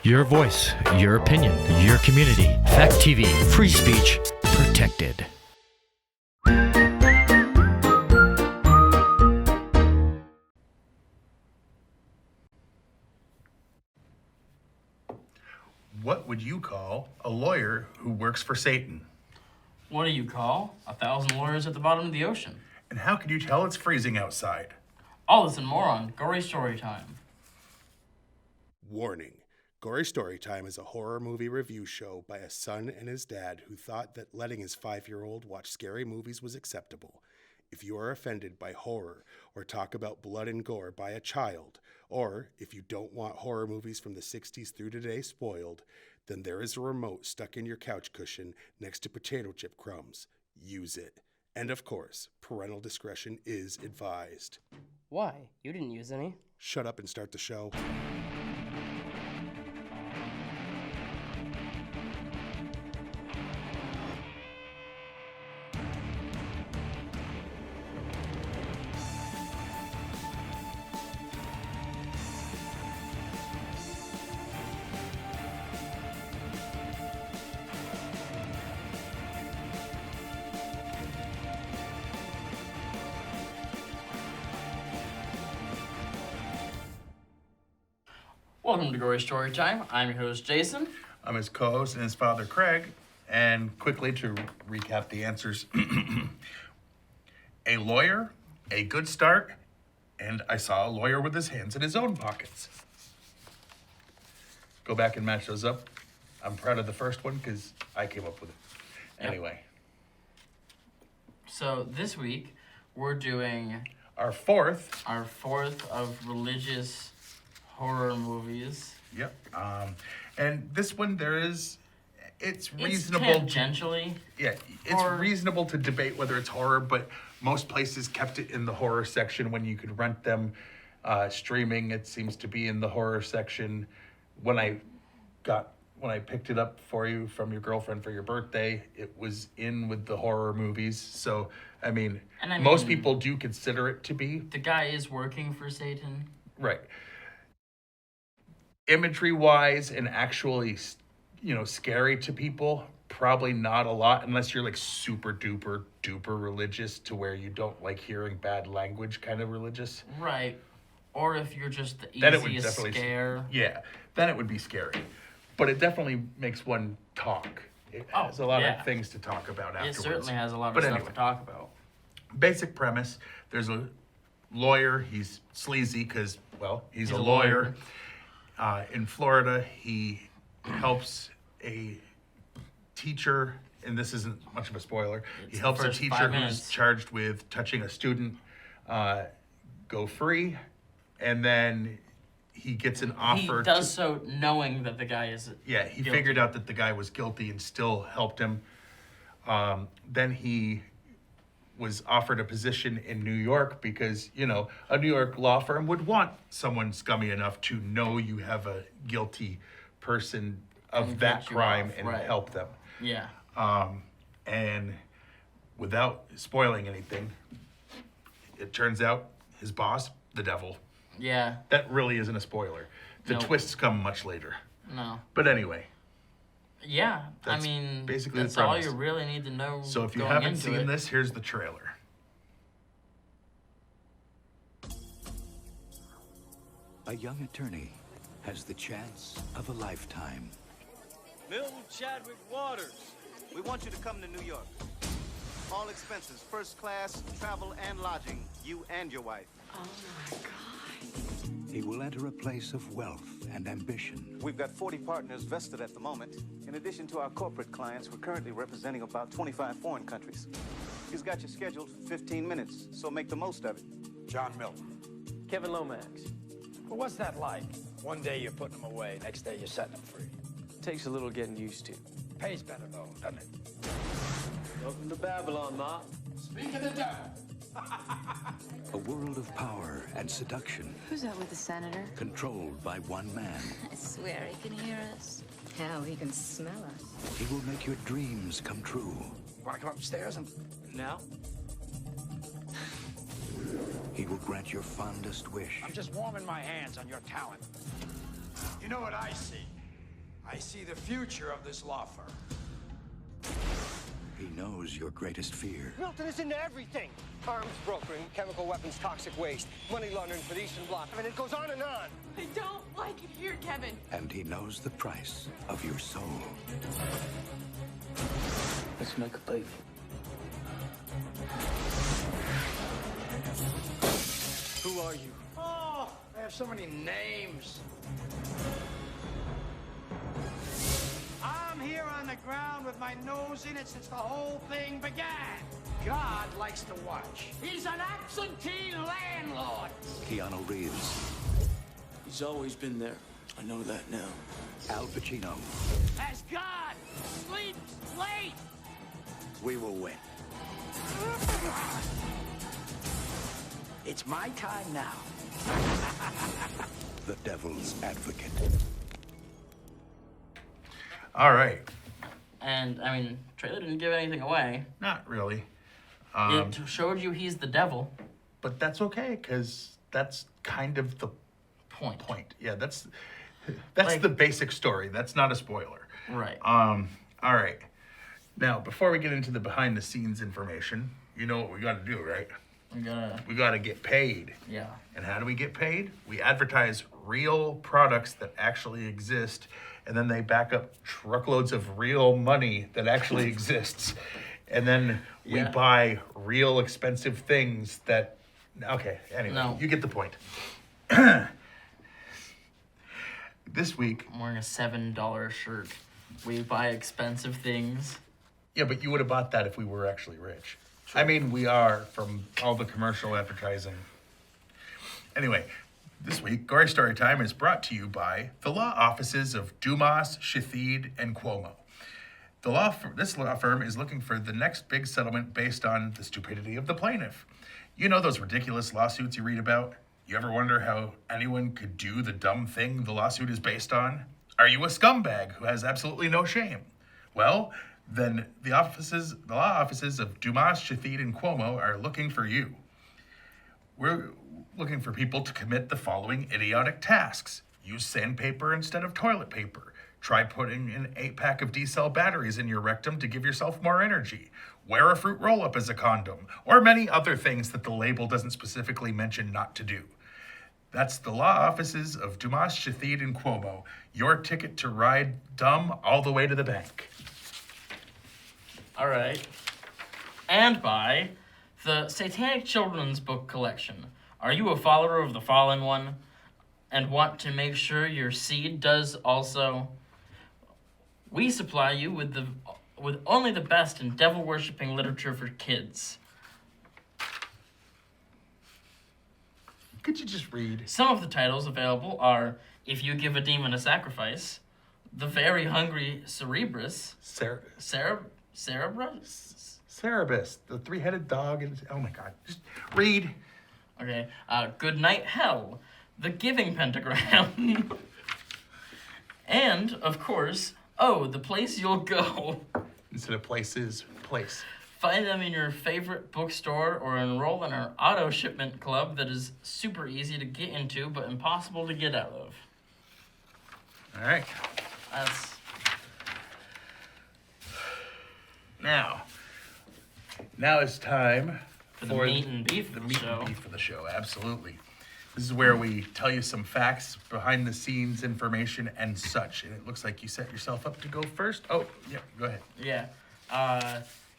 Your voice, your opinion, your community. Fact TV, free speech, protected. What would you call a lawyer who works for Satan? What do you call 1,000 lawyers at the bottom of the ocean? And how can you tell it's freezing outside? All this and more on Gory Storytime. Warning. Gory Storytime is a horror movie review show by a son and his dad who thought that letting his 5-year-old watch scary movies was acceptable. If you are offended by horror or talk about blood and gore by a child, or if you don't want horror movies from the 60s through today spoiled, then there is a remote stuck in your couch cushion next to potato chip crumbs. Use it. And of course, parental discretion is advised. Why? You didn't use any. Shut up and start the show. Welcome to Gory Storytime. I'm your host, Jason. I'm his co-host and his father, Craig. And quickly to recap the answers. A lawyer, a good start, and I saw a lawyer with his hands in his own pockets. Go back and match those up. I'm proud of the first one because I came up with it. Yep. Anyway. So this week, we're doing Our fourth. of religious horror movies. Yep. And this one it's reasonable. It's tangentially. It's horror. reasonable to debate whether it's horror, but most places kept it in the horror section when you could rent them. Streaming, it seems to be in the horror section. When I picked it up for you from your girlfriend for your birthday, it was in with the horror movies. So, I mean, most people do consider it to be. The guy is working for Satan. Right. Imagery-wise and actually, scary to people, probably not a lot unless you're like super duper religious to where you don't like hearing bad language kind of religious. Right. Or if you're just the Then it would easiest definitely scare. Yeah, then it would be scary. But it definitely makes one talk. It has a lot of things to talk about afterwards. It certainly has a lot of stuff to talk about. Basic premise, there's a lawyer. He's sleazy because, he's a lawyer. In Florida, he helps a teacher, and this isn't much of a spoiler, he helps a teacher who's charged with touching a student go free, and then he gets an offer. He does so knowing that the guy is he guilty. figured out that the guy was guilty and still helped him. Then he was offered a position in New York because, a New York law firm would want someone scummy enough to know you have a guilty person of And that get you crime off, and right. help them. Yeah. And without spoiling anything, it turns out his boss, the devil. Yeah. That really isn't a spoiler. The Nope. twists come much later. No. But anyway. Yeah, That's basically that's the all premise. you really need to know. So if you going haven't into seen it. this, here's the trailer. A young attorney has the chance of a lifetime. Milton Chadwick Waters. We want you to come to New York. All expenses, first class, travel and lodging, you and your wife. Oh my God. He will enter a place of wealth and ambition. We've got 40 partners vested at the moment. In addition to our corporate clients, we're currently representing about 25 foreign countries. He's got you scheduled for 15 minutes, so make the most of it. John Milton. Kevin Lomax. Well, what's that like? One day you're putting them away, next day you're setting them free. Takes a little getting used to. Pays better, though, doesn't it? Welcome to Babylon, Ma. Speak of the devil. A world of power and seduction, Who's that with the senator? controlled by one man. I swear he can hear us. Hell, he can smell us. He will make your dreams come true. You want to come upstairs and... Now? He will grant your fondest wish. I'm just warming my hands on your talent. You know what I see? I see the future of this law firm. He knows your greatest fear. Milton is into everything. Arms brokering, chemical weapons, toxic waste, money laundering for the Eastern Bloc. I mean, it goes on and on. I don't like it here, Kevin. And he knows the price of your soul. Let's make a baby. Who are you? Oh, I have so many names. I'm here on the ground with my nose in it since the whole thing began. God likes to watch. He's an absentee landlord. Keanu Reeves. He's always been there. I know that now. Al Pacino. As God sleeps late. We will win. It's my time now. The Devil's Advocate. All right. And, I mean, trailer didn't give anything away. Not really. It showed you he's the devil. But that's okay, because that's kind of the Point. Yeah, that's Like- the basic story. That's not a spoiler. Right. All right. Now, before we get into the behind-the-scenes information, you know what we got to do, right? We got to get paid. Yeah. And how do we get paid? We advertise real products that actually exist, and then they back up truckloads of real money that actually exists. And then we buy real expensive things that... Okay, anyway, No. You get the point. This week... I'm wearing a $7 shirt. We buy expensive things. Yeah, but you would have bought that if we were actually rich. I mean, we are from all the commercial advertising. Anyway, this week, Gory Story Time is brought to you by the law offices of Dumas, Shahid, and Cuomo. This law firm is looking for the next big settlement based on the stupidity of the plaintiff. You know those ridiculous lawsuits you read about? You ever wonder how anyone could do the dumb thing the lawsuit is based on? Are you a scumbag who has absolutely no shame? Well, then the law offices of Dumas, Shahid, and Cuomo are looking for you. We're looking for people to commit the following idiotic tasks. Use sandpaper instead of toilet paper. Try putting an 8-pack of D-cell batteries in your rectum to give yourself more energy. Wear a fruit roll-up as a condom. Or many other things that the label doesn't specifically mention not to do. That's the law offices of Dumas, Shahid, and Cuomo. Your ticket to ride dumb all the way to the bank. All right. And by the Satanic Children's Book Collection. Are you a follower of the Fallen One and want to make sure your seed does also? We supply you with only the best in devil-worshipping literature for kids. Could you just read? Some of the titles available are If You Give a Demon a Sacrifice, The Very Hungry Cerebrus, Cerebus, the 3-headed dog, and oh my god, just read. Okay, Good Night Hell, The Giving Pentagram, and, of course, The Place You'll Go. Instead of places, place. Find them in your favorite bookstore or enroll in our auto shipment club that is super easy to get into but impossible to get out of. All right. Now it's time for the meat and beef the of the meat show. and beef of the show. Absolutely. This is where we tell you some facts, behind the scenes information, and such. And it looks like you set yourself up to go first. Oh, yeah, go ahead. Yeah.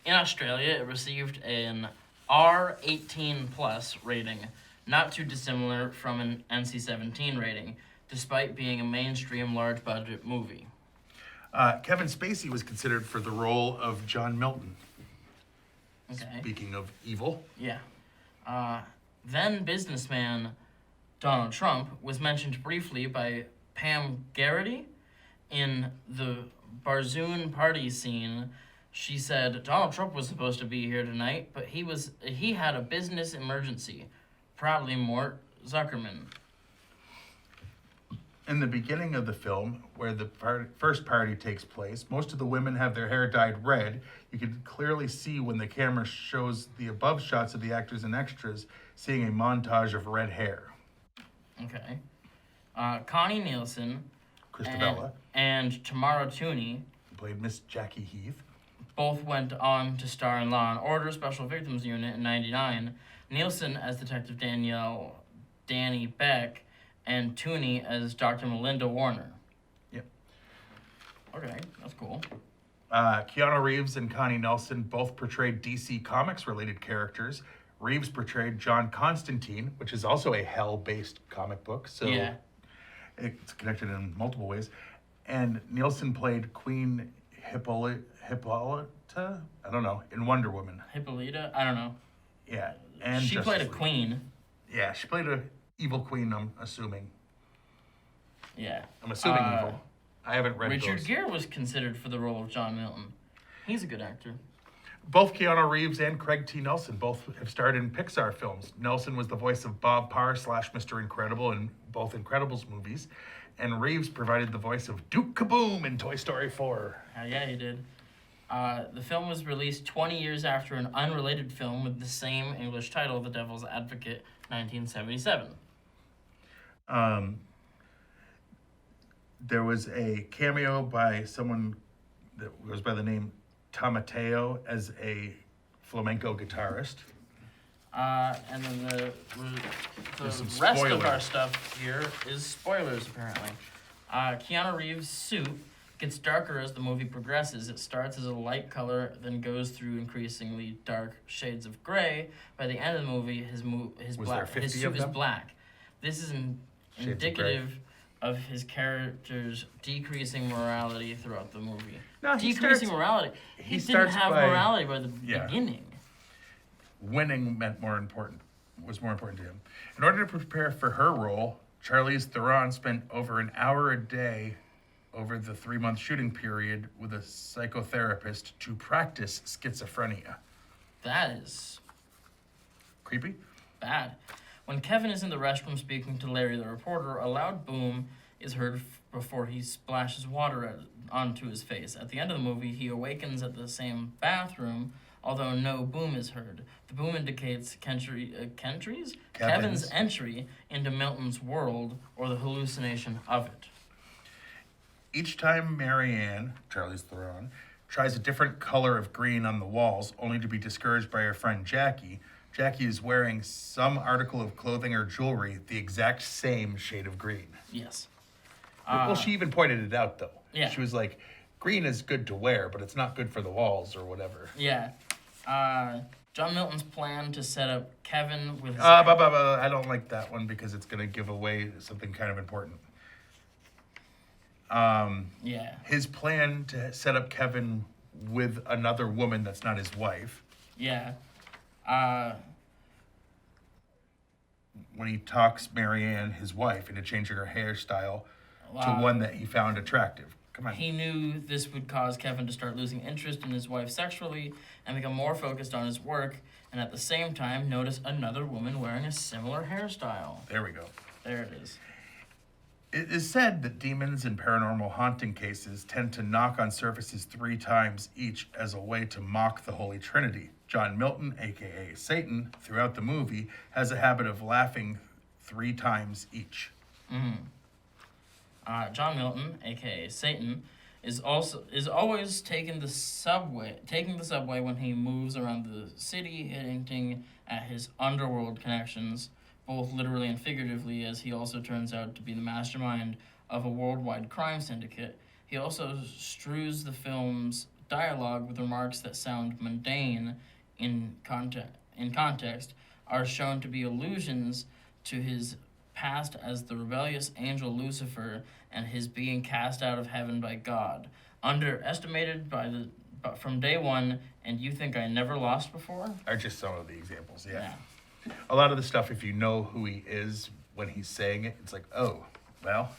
In Australia, it received an R18+ rating, not too dissimilar from an NC-17 rating, despite being a mainstream large-budget movie. Kevin Spacey was considered for the role of John Milton. Okay. Speaking of evil. Yeah. Then businessman Donald Trump was mentioned briefly by Pam Garrity in the Barzoon party scene. She said Donald Trump was supposed to be here tonight, but he had a business emergency. Proudly, Mort Zuckerman. In the beginning of the film, where the first party takes place, most of the women have their hair dyed red. You can clearly see when the camera shows the above shots of the actors and extras, seeing a montage of red hair. Okay. Connie Nielsen Christabella. And Tamara Tooney Played Miss Jackie Heath. both went on to star in Law & Order Special Victims Unit in 1999, Nielsen as Detective Danny Beck, and Tooney as Dr. Melinda Warner. Yep. Okay, that's cool. Keanu Reeves and Connie Nielsen both portrayed DC Comics-related characters. Reeves portrayed John Constantine, which is also a Hell-based comic book, so Yeah. it's connected in multiple ways. And Nielsen played Queen Hippolyta, I don't know, in Wonder Woman. Hippolyta? I don't know. Yeah, and She Justice played a League. queen. Yeah, she played a evil queen, I'm assuming. Yeah. I'm assuming evil. I haven't read Richard those. Gere was considered for the role of John Milton. He's a good actor. Both Keanu Reeves and Craig T. Nelson both have starred in Pixar films. Nelson was the voice of Bob Parr / Mr. Incredible in both Incredibles movies, and Reeves provided the voice of Duke Kaboom in Toy Story 4. Yeah, he did. The film was released 20 years after an unrelated film with the same English title, The Devil's Advocate, 1977. There was a cameo by someone that goes by the name Tamateo as a flamenco guitarist. And then the There's some rest of spoilers. our stuff here is spoilers, apparently. Keanu Reeves' suit gets darker as the movie progresses. It starts as a light color, then goes through increasingly dark shades of gray. By the end of the movie, his Was there 50 suit of is them? black. This is Shades of indicative of his character's decreasing morality throughout the movie. No, he decreasing starts- morality. he He didn't starts have by- morality by the Yeah. beginning. Winning was more important to him. In order to prepare for her role, Charlize Theron spent over an hour a day over the 3-month shooting period with a psychotherapist to practice schizophrenia. That is Creepy? bad. When Kevin is in the restroom speaking to Larry the reporter, a loud boom is heard before he splashes water onto his face. At the end of the movie, he awakens at the same bathroom, although no boom is heard. The boom indicates Kevin's entry into Milton's world, or the hallucination of it. Each time Marianne, Charlize Theron, tries a different color of green on the walls, only to be discouraged by her friend Jackie, Jackie is wearing some article of clothing or jewelry the exact same shade of green. Yes. Well, she even pointed it out, though. Yeah. She was like, green is good to wear, but it's not good for the walls or whatever. Yeah. John Milton's plan to set up Kevin with his... I don't like that one because it's going to give away something kind of important. Yeah. His plan to set up Kevin with another woman that's not his wife. Yeah. When he talks Marianne, his wife, into changing her hairstyle to one that he found attractive. Come on. He knew this would cause Kevin to start losing interest in his wife sexually and become more focused on his work, and at the same time notice another woman wearing a similar hairstyle. There we go. There it is. It is said that demons in paranormal haunting cases tend to knock on surfaces 3 times each as a way to mock the Holy Trinity. John Milton, aka Satan, throughout the movie, has a habit of laughing 3 times each. John Milton, aka Satan, is always taking the subway when he moves around the city, hinting at his underworld connections, both literally and figuratively, as he also turns out to be the mastermind of a worldwide crime syndicate. He also strews the film's dialogue with remarks that sound mundane in context, are shown to be allusions to his past as the rebellious angel Lucifer and his being cast out of heaven by God. Underestimated from day one, and you think I never lost before? Are just some of the examples, yeah. A lot of the stuff, if you know who he is when he's saying it, it's like, oh, well.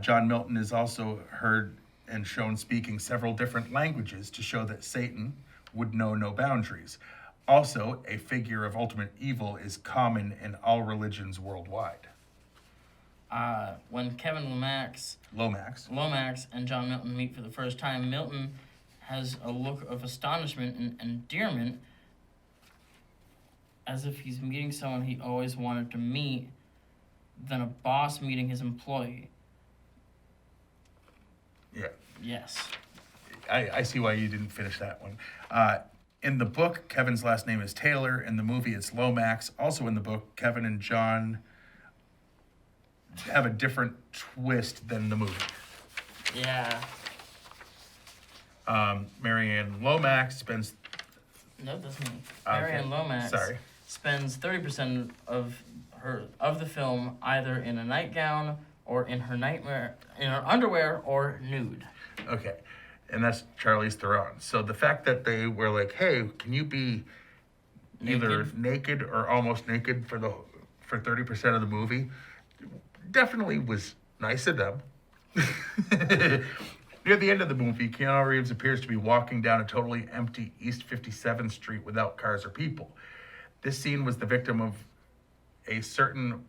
John Milton is also heard and shown speaking several different languages to show that Satan would know no boundaries. Also, a figure of ultimate evil is common in all religions worldwide. When Kevin Lomax and John Milton meet for the first time, Milton has a look of astonishment and endearment, as if he's meeting someone he always wanted to meet, than a boss meeting his employee. Yes. I see why you didn't finish that one. In the book, Kevin's last name is Taylor. In the movie, it's Lomax. Also in the book, Kevin and John have a different twist than the movie. Yeah. Marianne Lomax spends... No, that's me. Okay. Marianne Lomax spends 30% of the film either in a nightgown or in her underwear or nude. Okay. And that's Charlize Theron. So the fact that they were like, hey, can you be either naked or almost naked for 30% of the movie, definitely was nice of them. Near the end of the movie, Keanu Reeves appears to be walking down a totally empty East 57th Street without cars or people. This scene was the victim of a certain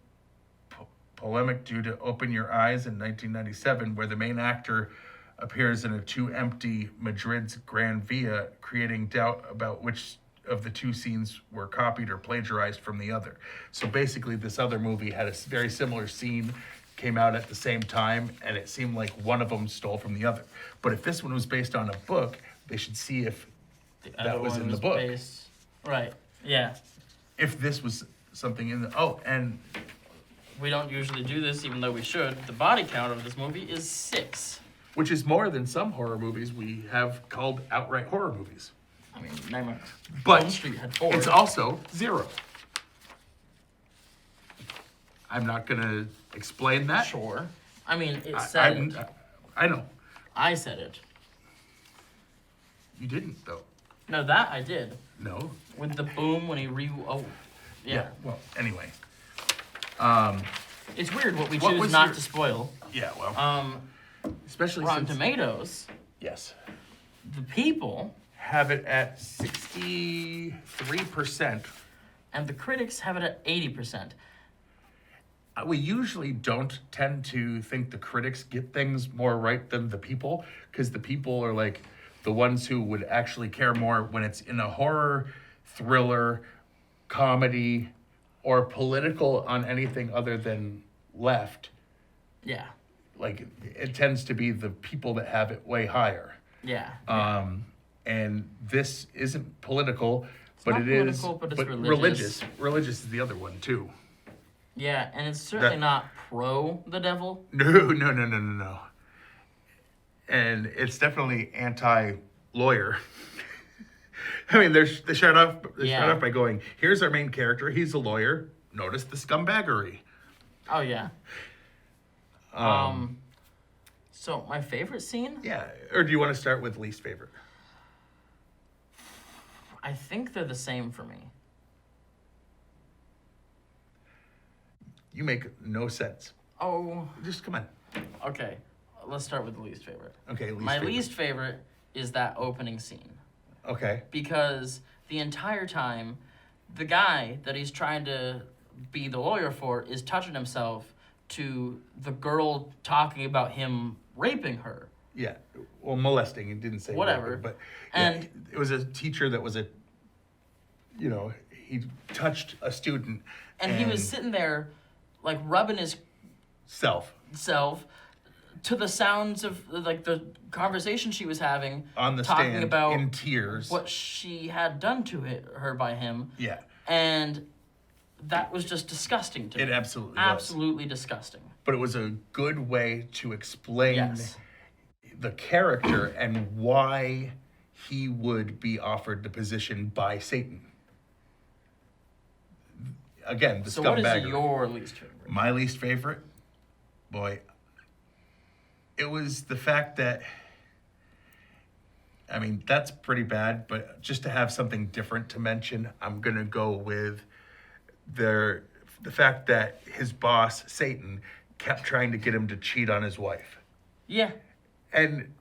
polemic due to Open Your Eyes in 1997, where the main actor appears in a too empty Madrid's Gran Via, creating doubt about which of the two scenes were copied or plagiarized from the other. So basically, this other movie had a very similar scene, came out at the same time, and it seemed like one of them stole from the other. But if this one was based on a book, they should see if that was in the book. Right, yeah. If this was something in the... Oh, and... We don't usually do this, even though we should. The body count of this movie is 6. Which is more than some horror movies we have called outright horror movies. I mean, Nightmare but Elm Street had 4. It's also 0. I'm not going to explain that. Sure. I mean, it said it. I know. I said it. You didn't, though. No, that I did. No. With the boom when he yeah. Well, anyway. It's weird what we choose not to spoil. Yeah, well. Especially Rotten since... Tomatoes. Yes. The people... have it at 63%. And the critics have it at 80%. We usually don't tend to think the critics get things more right than the people, because the people are like the ones who would actually care more when it's in a horror, thriller, comedy, or political on anything other than left. Yeah. Like, it tends to be the people that have it way higher. Yeah. And this isn't political, but not it political, is but it's religious. Religious is the other one, too. Yeah, and it's certainly not pro the devil. No. And it's definitely anti-lawyer. I mean, they start off by going, here's our main character, he's a lawyer. Notice the scumbaggery. Oh, yeah. So, my favorite scene? Yeah, or do you want to start with least favorite? I think they're the same for me. You make no sense. Oh. Just come on. Okay, let's start with the least favorite. Okay, My least favorite is that opening scene. Okay. Because the entire time, the guy that he's trying to be the lawyer for is touching himself to the girl talking about him raping her. Yeah, well, molesting. It didn't say whatever, raping, but and it was a teacher that was he touched a student, and he was sitting there, like rubbing his self to the sounds of like the conversation she was having on the talking stand about in tears what she had done to her by him. Yeah, and that was just disgusting to me. It absolutely disgusting. But it was a good way to explain the character and why he would be offered the position by Satan. Again, the scumbagger. So what is your least favorite? My least favorite? Boy, it was the fact that, I mean, that's pretty bad, but just to have something different to mention, I'm going to go with the fact that his boss, Satan, kept trying to get him to cheat on his wife. Yeah. And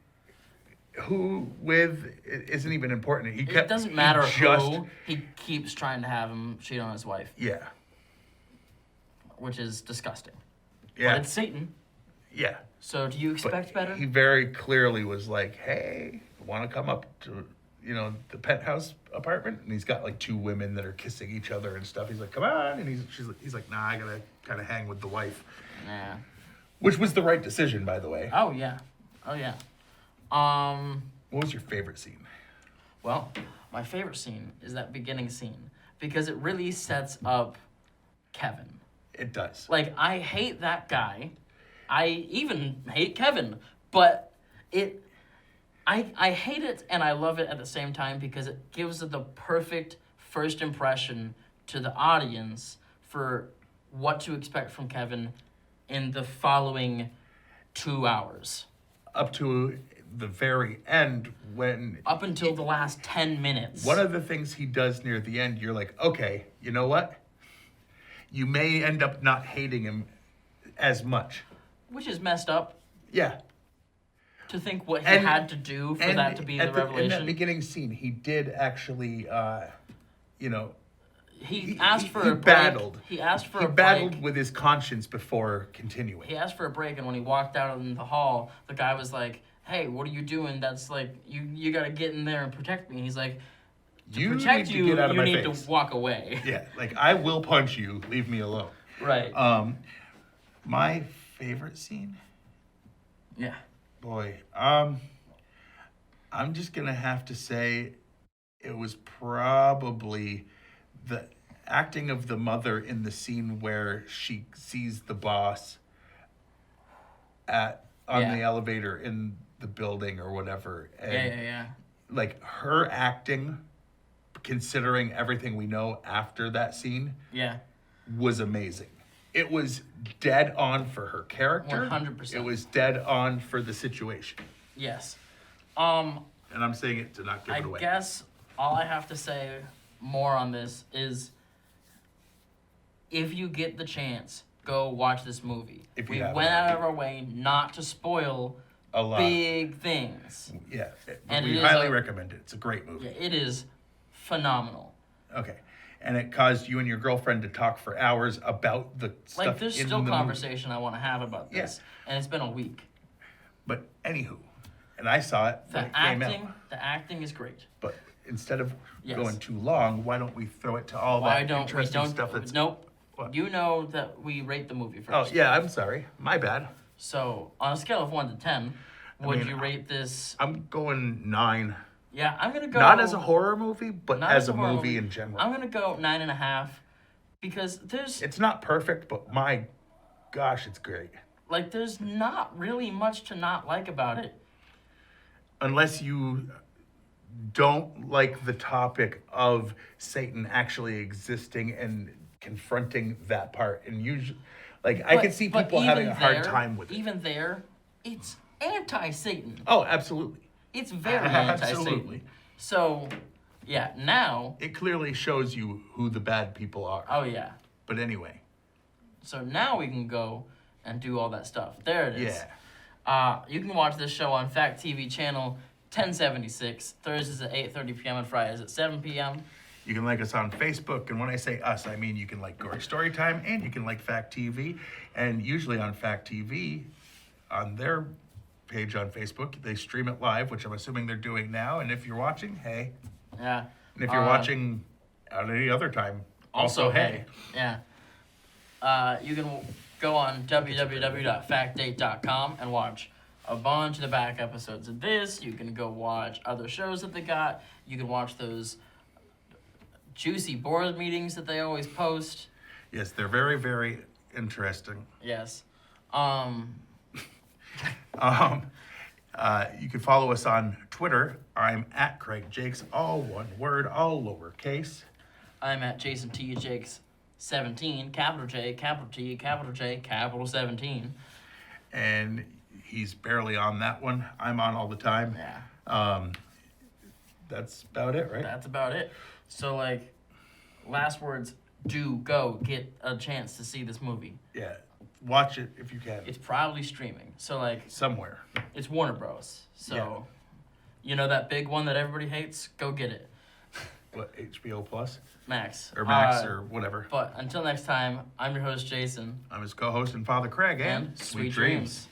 who with it isn't even important. It doesn't matter who. He keeps trying to have him cheat on his wife. Yeah. Which is disgusting. Yeah. But it's Satan. Yeah. So do you expect better? He very clearly was like, hey, want to come up to, the penthouse apartment? And he's got like 2 women that are kissing each other and stuff. He's like, come on. And he's like, nah, I got to kind of hang with the wife. Nah. Which was the right decision, by the way. Oh, yeah. What was your favorite scene? Well, my favorite scene is that beginning scene because it really sets up Kevin. It does. Like, I hate that guy. I even hate Kevin, but I hate it and I love it at the same time because it gives it the perfect first impression to the audience for what to expect from Kevin in the following 2 hours. Up to the very end when... Up until the last 10 minutes. One of the things he does near the end, you're like, okay, you know what? You may end up not hating him as much. Which is messed up. Yeah. To think what he had to do for that to be the revelation. In that beginning scene, he did actually, He asked for a break. Battled. He asked for a break. He battled with his conscience before continuing. He asked for a break, and when he walked out in the hall, the guy was like, hey, what are you doing? That's like, you got to get in there and protect me. And he's like, to protect you, you need to walk away. Yeah, like, I will punch you. Leave me alone. Right. My favorite scene? Yeah. Boy, I'm just going to have to say it was probably the acting of the mother in the scene where she sees the boss on the elevator in the building or whatever. And Yeah. Like, her acting, considering everything we know after that scene, was amazing. It was dead on for her character. 100%. It was dead on for the situation. Yes. And I'm saying it to not give it away. I guess all I have to say more on this is if you get the chance, go watch this movie. We went out of our way not to spoil a lot. Big things. Yeah. And we highly recommend it. It's a great movie. Yeah, it is phenomenal. Okay. And it caused you and your girlfriend to talk for hours about the stuff like, there's in still the conversation I want to have about this. Yeah. And it's been a week. But anywho, and I saw it when it came out. The acting is great. But instead of going too long, why don't we throw it to all that interesting stuff that's... Nope. What? You know that we rate the movie first. Oh, yeah, I'm sorry. My bad. So, on a scale of 1 to 10, would you rate this? I'm going 9. Yeah, I'm going to go... Not as a horror movie, but as a movie in general. I'm going to go 9.5 because there's... It's not perfect, but my gosh, it's great. Like, there's not really much to not like about it. Unless you don't like the topic of Satan actually existing and confronting that part. And usually, I can see people having a hard time with it. Even there, it's anti-Satan. Oh, absolutely. It's very anti-Satan. So, yeah, now... It clearly shows you who the bad people are. Oh, yeah. But anyway. So now we can go and do all that stuff. There it is. Yeah. You can watch this show on Fact TV channel 1076, Thursdays at 8:30 p.m. and Fridays at 7 p.m. You can like us on Facebook, and when I say us, I mean you can like Gory Storytime, and you can like Fact TV. And usually on Fact TV, on their page on Facebook, they stream it live, which I'm assuming they're doing now. And if you're watching, hey. Yeah. And if you're watching at any other time, also hey. Yeah. You can go on www.factdate.com and watch a bunch of the back episodes of this. You can go watch other shows that they got. You can watch those juicy board meetings that they always post. Yes, they're very, very interesting. Yes. You can follow us on Twitter. I'm at Craig Jakes, all one word, all lowercase. I'm at Jason T. Jakes 17, capital J, capital T, capital J, capital 17. And he's barely on that one. I'm on all the time. Yeah. That's about it, right? That's about it. So, last words, do go get a chance to see this movie. Yeah. Watch it if you can. It's probably streaming. So, somewhere. It's Warner Bros. So, you know that big one that everybody hates? Go get it. What, HBO Plus? Max. Or Max or whatever. But until next time, I'm your host, Jason. I'm his co-host and Father Craig, and sweet dreams.